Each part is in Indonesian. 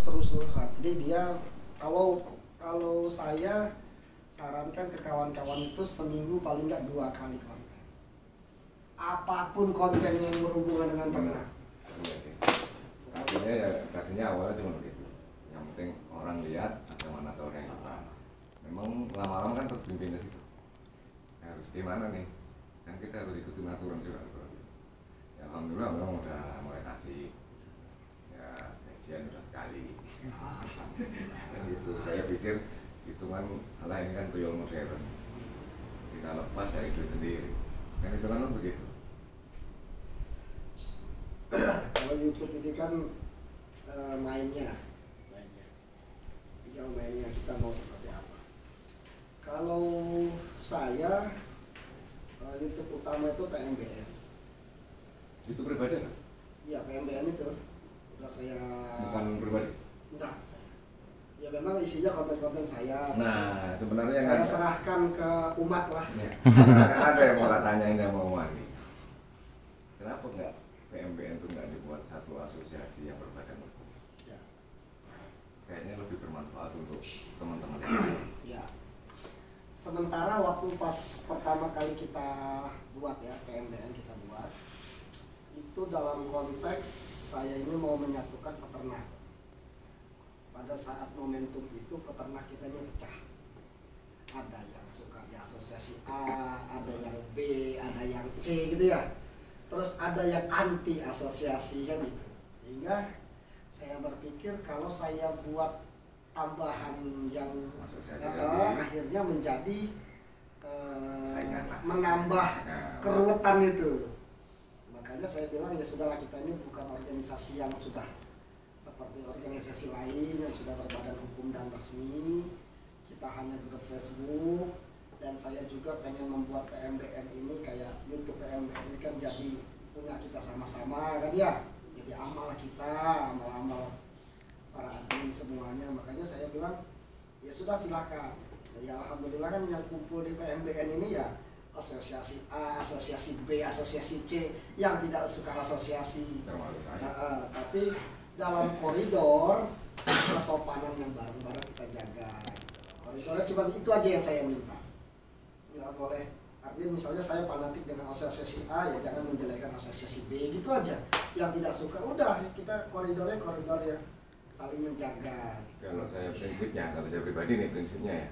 terus-terusan. Jadi dia kalau saya sarankan ke kawan-kawan itu seminggu paling nggak 2 kali konten. Apapun konten yang berhubungan dengan ternak. Artinya ya tadinya awalnya cuma begitu. Yang penting orang lihat ada mana tahu yang apa. Memang lama-lama kan terbimbing ke situ. Harus gimana nih? Kan kita harus ikutin aturan juga. Ya, alhamdulillah memang udah mulai kasih ya kajian udah sekali. Dan gitu saya pikir hitungan alah ini kan tuyul modern. Kita lepas dari duit sendiri. Kan itu kan begitu. Kalau YouTube ini kan mainnya tinggal mainnya kita mau seperti apa. Kalau saya YouTube utama itu PMBN. Itu pribadi kan? Iya, PMBN itu udah saya Bukan pribadi? enggak, saya ya memang isinya konten-konten saya. Nah sebenarnya saya kan serahkan ke umat lah ya, ada yang mau tanyain yang mau mandi. Kenapa enggak PMBN itu enggak dibuat satu asosiasi yang berbadan hukum? ya. Kayaknya lebih bermanfaat untuk teman-teman yang lain. Ya, sementara waktu pas pertama kali kita buat ya PMBN kita buat itu dalam konteks saya ini mau menyatukan peternak. Pada saat momentum itu peternak kita ini pecah. Ada yang suka di asosiasi A, ada yang B, ada yang C gitu ya. Terus ada yang anti asosiasi kan gitu. Sehingga saya berpikir kalau saya buat tambahan yang akhirnya menjadi menambah keruwetan itu. Makanya saya bilang ya sudahlah, kita ini bukan organisasi yang sudah seperti organisasi lain yang sudah berbadan hukum dan resmi. Kita hanya grup Facebook, dan saya juga pengen membuat PMBN ini kayak YouTube. PMBN ini kan jadi punya kita sama-sama kan ya, jadi amal kita, amal-amal para admin semuanya. Makanya saya bilang ya sudah silahkan. Ya alhamdulillah kan yang kumpul di PMBN ini ya asosiasi A, asosiasi B, asosiasi C yang tidak suka asosiasi. Tapi dalam koridor kesopanan yang bareng-bareng kita jaga. Koridornya cuma itu aja yang saya minta. Nggak boleh, artinya misalnya saya fanatik dengan asosiasi A, ya jangan menjelekkan asosiasi B, gitu aja. Yang tidak suka, udah kita koridor ya saling menjaga. Kalau saya prinsipnya, kalau saya pribadi nih prinsipnya ya,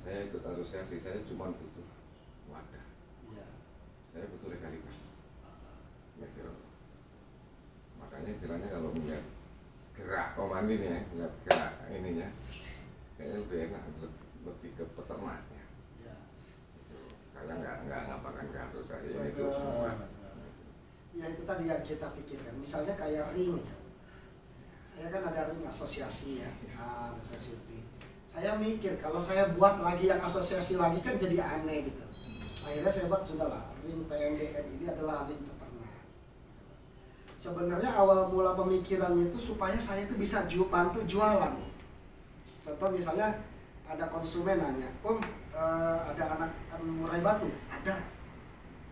saya ikut asosiasi, saya cuma butuh wadah. Ya. Saya butuh legalitas. Gitu. Makanya istilahnya kalau melihat gerak komandi nih ya, melihat gerak ininya, kayaknya lebih enak, lebih ke peternaknya. Ya. Gitu. Karena nggak ngapakan ke asosiasi itu Betul. semua. Ya itu tadi yang kita pikirkan. Misalnya kayak ring aja. Saya kan ada ring asosiasi ya, asosiasi B. Saya mikir kalau saya buat lagi yang asosiasi lagi kan jadi aneh gitu. Akhirnya saya buat sudahlah, ring PMBN ini adalah ring peternak. Sebenarnya awal mula pemikirannya itu supaya saya itu bisa bantu jualan. Contoh misalnya ada konsumen nanya, ada anak murai batu, ada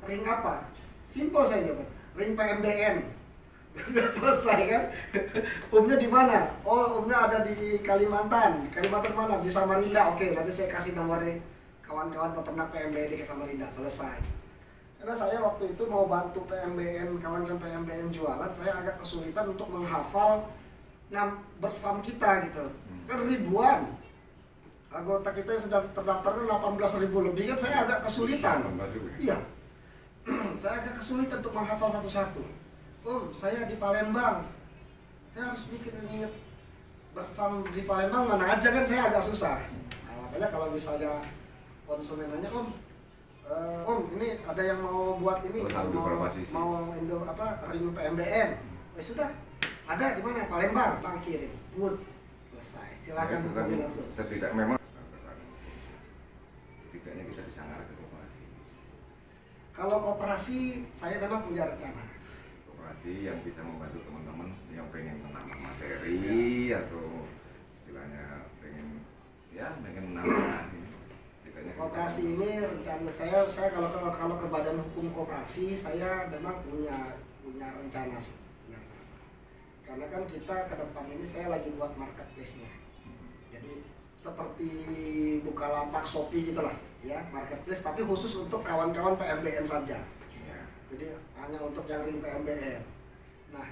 ring apa? Simpel saya jawab, ring PMBN. Udah selesai kan? Umnya di mana? Oh, umnya ada di Kalimantan. Kalimantan mana? Di Samarinda. Oke, nanti saya kasih nomornya kawan-kawan peternak PMBN di Samarinda. Selesai. Karena saya waktu itu mau bantu PMBN, kawan-kawan PMBN jualan, saya agak kesulitan untuk menghafal berfarm kita gitu. Kan ribuan. Anggota kita yang sudah terdaftar 18.000 lebih, kan saya agak kesulitan. Iya. Saya agak kesulitan untuk menghafal satu-satu. Saya di Palembang, saya harus ingat berfarm di Palembang mana aja kan, saya agak susah. Nah, makanya kalau misalnya konsumen nanya, ini ada yang mau buat ini, mau Indo ring PMBN, sudah ada di mana? Palembang, kirim, bus, selesai. Silakan hubungi langsung. Setidaknya kita bisa ngarah ke koperasi. Kalau koperasi, saya memang punya rencana. Yang bisa membantu teman-teman yang pengen menambah materi atau istilahnya pengen menambah koperasi ini rencana saya kalau ke badan hukum koperasi saya memang punya rencana sih. Karena kan kita ke depan ini saya lagi buat marketplace-nya. Jadi seperti Bukalapak, Shopee gitu lah, ya, marketplace tapi khusus untuk kawan-kawan PMBN saja. Jadi hanya untuk yang ring PMBN. Nah,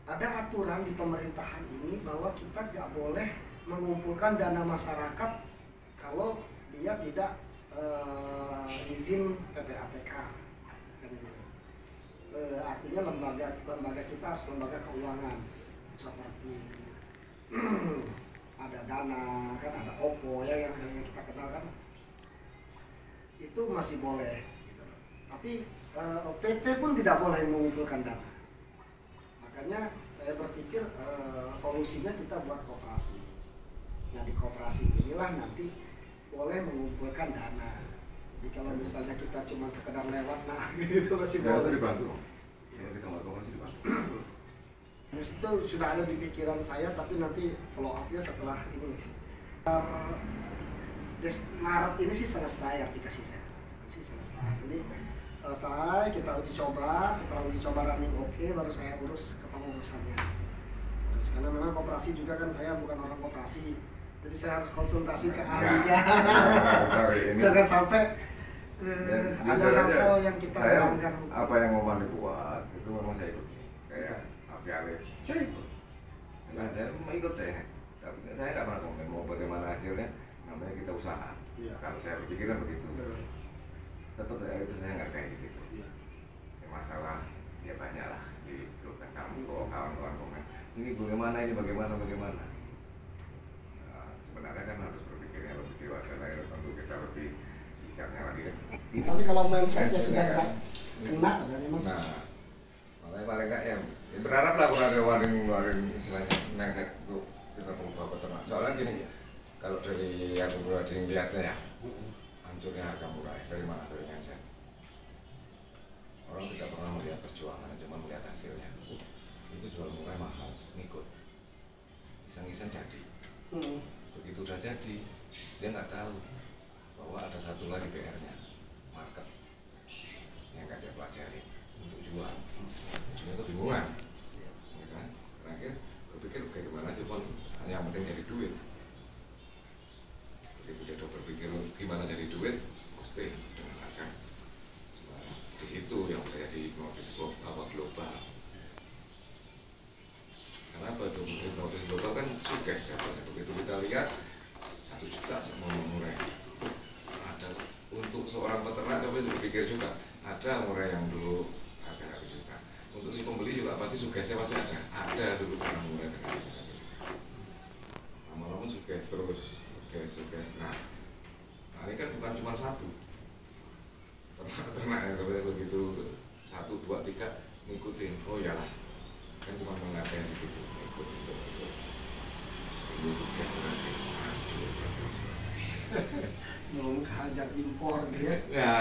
ada aturan di pemerintahan ini bahwa kita nggak boleh mengumpulkan dana masyarakat kalau dia tidak izin PPATK. Kan gitu. Artinya lembaga kita harus lembaga keuangan seperti ada Dana, kan ada OPPO ya yang kita kenal kan, itu masih boleh gitu. Tapi PT pun tidak boleh mengumpulkan dana. Makanya saya berpikir solusinya kita buat koperasi. Nah di koperasi inilah nanti boleh mengumpulkan dana. Jadi kalau misalnya kita cuma sekedar lewat, nah gitu masih boleh. Dibantu. Ya kita mau koperasi dibantu. Itu sudah ada di pikiran saya, tapi nanti follow up-nya setelah ini. Maret ini sih selesai aplikasi saya. Selesai. Jadi selesai, kita uji coba. Setelah uji coba running oke, baru saya urus kepengurusannya. Terus karena memang koperasi juga kan saya bukan orang koperasi, jadi saya harus konsultasi ke ahlinya. Jangan sampai ada hal-hal yang kita melanggar. Apa yang mau dibuat itu memang saya ikuti. Kayak Avialit, saya ikut. Nah, saya mau ikut saya. Tapi saya tidak pernah komen mau bagaimana hasilnya. Namanya kita usaha. Kalau saya berpikir kan begitu. Tetap itu saya nggak kayak di situ. Masalah ya banyak lah di grup dan kamu kawan-kawan komen. Ini bagaimana. Nah, sebenarnya kan harus berpikirnya lebih dewasa lah. Tentu kita lebih bicaranya lagi kan. Tapi kalau mindsetnya sudah kena, dan memang susah. Makanya paling nggak ya berharap lah kalau ada waring istilahnya mindset untuk kita berubah peternak. Soalnya gini, kalau dari yang lihatnya ya, hancurnya harga murah dari mana? Dari mindset. Orang tidak pernah melihat perjuangan, cuma melihat hasilnya. Itu jual murah mahal, ngikut. Iseng-iseng jadi. Begitu udah jadi, dia nggak tahu bahwa ada satu lagi PR-nya, market yang nggak dia pelajari untuk jual. Ujungnya kebingungan, ya kan? Terakhir berpikir bagaimana cuma hanya yang penting jadi duit. Begitu dia udah berpikir gimana jadi duit, pasti dengan harga. Di situ yang terjadi hipnotis global. Kenapa hipnotis global kan suges ya? Begitu kita lihat 1 juta semua murah. Ada untuk seorang peternak, coba berpikir juga ada murah yang dulu harga 1 juta. Untuk si pembeli juga pasti sugesnya pasti ada dulu barang murah dengan harga 1 juta. Lama-lama suges terus, suges. Nah ini kan bukan cuma satu ternak yang sebenarnya begitu 1, 2, 3 ngikutin. Oh iyalah, kan cuma menghargai segitu, ikut. Ini suges nanti hancur. Belum kehajar impor dia. Ya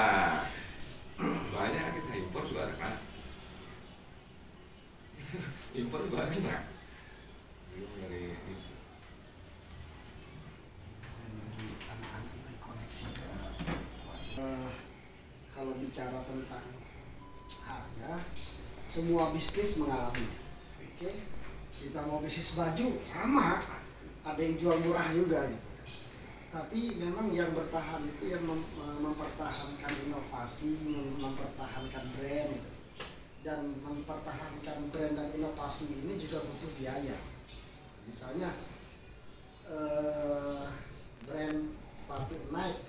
banyak kita impor juga ada. Impor juga ada. Belum dari itu. Saya lagi anak-anak koneksi ke kalau bicara tentang harga, semua bisnis mengalami. Oke, kita mau bisnis baju sama, ada yang jual murah juga gitu. Tapi memang yang bertahan itu yang mempertahankan inovasi, mempertahankan brand gitu. Dan mempertahankan brand dan inovasi ini juga butuh biaya. Misalnya brand sepatu Nike,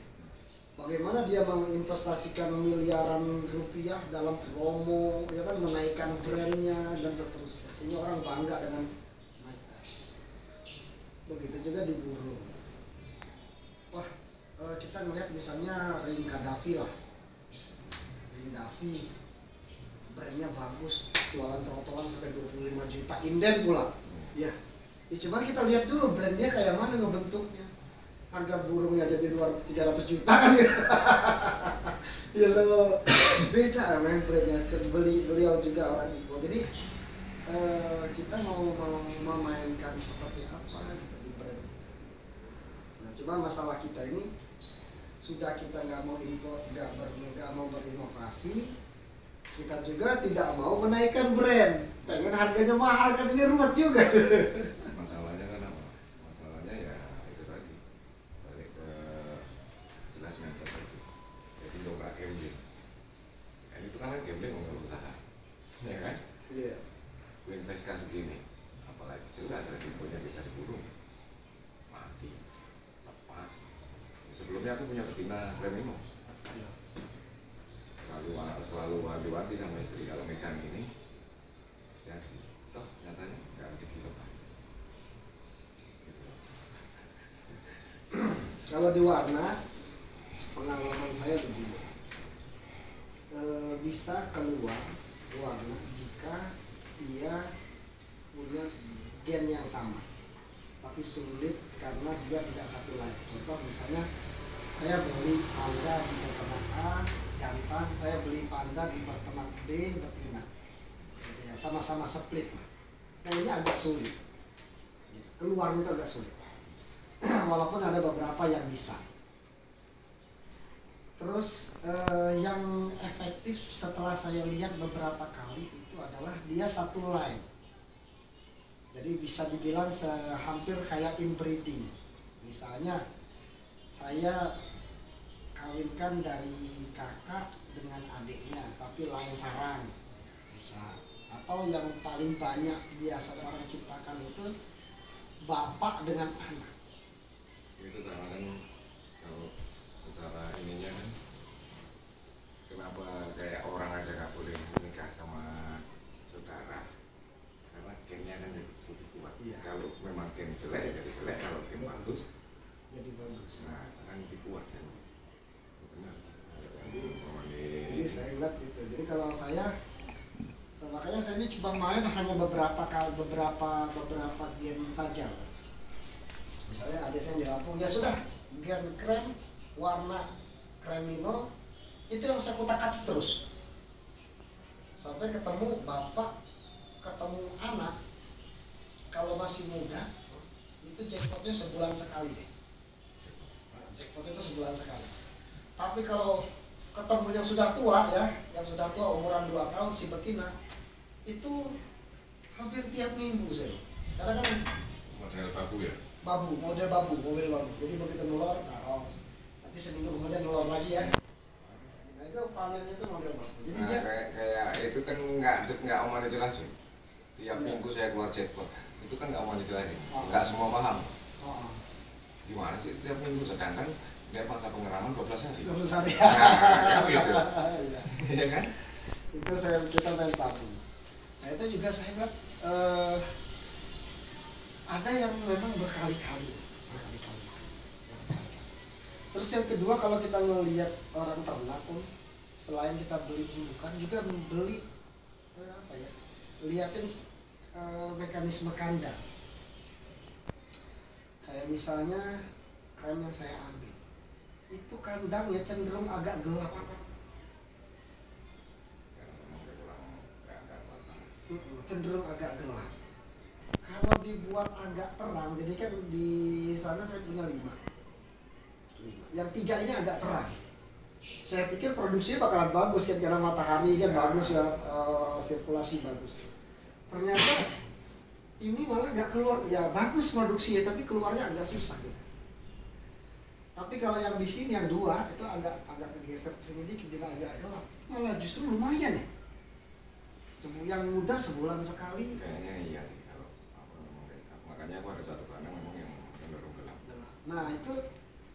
bagaimana dia menginvestasikan miliaran rupiah dalam promo, ya kan, menaikkan brandnya dan seterusnya, sehingga orang bangga dengan Nike. Begitu juga di buruh. Wah, kita ngelihat misalnya ring Gaddafi lah, ring Gaddafi, brandnya bagus, jualan trotoan sampai 25 juta, inden pula. Ya cuman kita lihat dulu brandnya kayak mana ngebentuknya. Harga burungnya jadi 200-300 juta kan gitu. Ya lo, beda men brandnya. Beliau juga orang Igbo. Jadi kita mau memainkan seperti apa gitu di brand itu. Nah, cuma masalah kita ini sudah kita nggak mau impor, nggak mau berinovasi, Kita juga tidak mau menaikkan brand, pengen harganya mahal kan, ini ruwet juga. Masalahnya kan apa? Masalahnya ya itu tadi, balik ke jelas mindset tadi. Jadi dongkrak gambling. Kan itu kan gambling nggak usaha, ya kan? Iya. Gue investkan segini, apalagi jelas resikonya kita dikurung, mati, lepas. Sebelumnya aku punya betina Remino. Selalu wanti-wanti sama istri kalau megang ini, jadi toh nyatanya nggak rezeki lepas. Gitu. Kalau di warna, pengalaman saya begini, bisa keluar warna jika dia punya gen yang sama, tapi sulit karena dia tidak satu lain. Contoh misalnya saya beli panda di peternak A jantan, saya beli panda di peternak B betina, gitu ya, sama-sama split lah. Nah ini agak sulit, gitu. Keluarnya itu agak sulit. Walaupun ada beberapa yang bisa. Terus yang efektif setelah saya lihat beberapa kali itu adalah dia satu line. Jadi bisa dibilang hampir kayak inbreeding. Misalnya saya kawinkan dari kakak dengan adiknya tapi lain sarang bisa. Atau yang paling banyak biasa orang ciptakan itu bapak dengan anak. Itu karena kan kalau secara ininya kan, kenapa kayak orang aja nggak boleh menikah sama saudara, karena gennya kan lebih kuat. Iya. Kalau memang gen jelek ya jadi jelek, kalau gen bagus Jadi bagus. nah kan lebih kuat kan. Benar. Jadi saya ingat itu. Jadi kalau saya, makanya saya ini cuma main hanya beberapa gen saja. Misalnya ada saya di Lampung, ya sudah gen krem warna kremino itu yang saya kutak-atik terus sampai ketemu bapak, ketemu anak. Kalau masih muda itu jackpotnya sebulan sekali deh. Jackpotnya itu sebulan sekali. Tapi kalau ketemu yang sudah tua ya, yang sudah tua umuran 2 tahun si betina itu hampir tiap minggu saya. Karena kan Model babu ya. model babu. Jadi begitu nelor taruh. Nanti seminggu kemudian nelor lagi ya. Nah itu panennya itu model babu. Jadi Nah, dia kayak itu kan nggak omong dijelasin. Tiap minggu saya keluar jackpot, itu kan nggak omong dijelasin. Nggak semua paham. Gimana sih setiap minggu, sedangkan dia masa pengeraman 12 hari. 12 hari. Nah, gitu. Iya kan? Itu kita main babu. Nah itu juga saya lihat ada yang memang berkali-kali. Terus yang kedua, kalau kita ngelihat orang ternak pun, selain kita beli indukan juga membeli liatin mekanisme kandang. Kayak misalnya krem yang saya ambil itu kandangnya cenderung agak gelap. Cenderung agak gelap. Kalau dibuat agak terang, jadi kan di sana saya punya 5. Yang 3 ini agak terang. Saya pikir produksinya bakalan bagus kan, karena matahari kan bagus ya, sirkulasi bagus. Ternyata ini malah nggak keluar, ya bagus produksinya tapi keluarnya agak susah gitu. Tapi kalau yang di sini yang 2 itu agak kegeser sini dikit, dia agak gelap, malah justru lumayan ya. Yang muda sebulan sekali. Kayaknya iya sih kalau makanya aku ada satu kandang memang yang cenderung gelap. Nah itu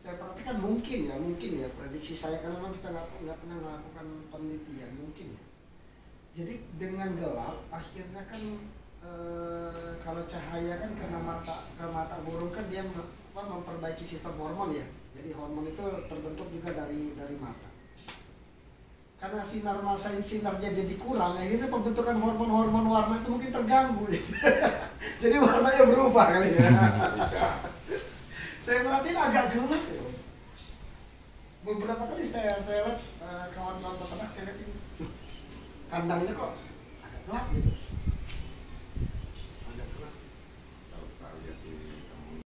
saya perhatikan mungkin ya prediksi saya, karena memang kita nggak pernah melakukan penelitian, mungkin ya. Jadi dengan gelap akhirnya kan kalau cahaya kan ke mata burung kan dia memperbaiki sistem hormon ya. Jadi hormon itu terbentuk juga dari mata. Karena sinarnya jadi kurang, akhirnya pembentukan hormon warna itu mungkin terganggu. Jadi warnanya berubah kali ya. Bisa. Saya perhatiin agak gelap ya. Beberapa kali saya lihat kawan-kawan peternak, saya lihat ini kandangnya kok agak gelap gitu.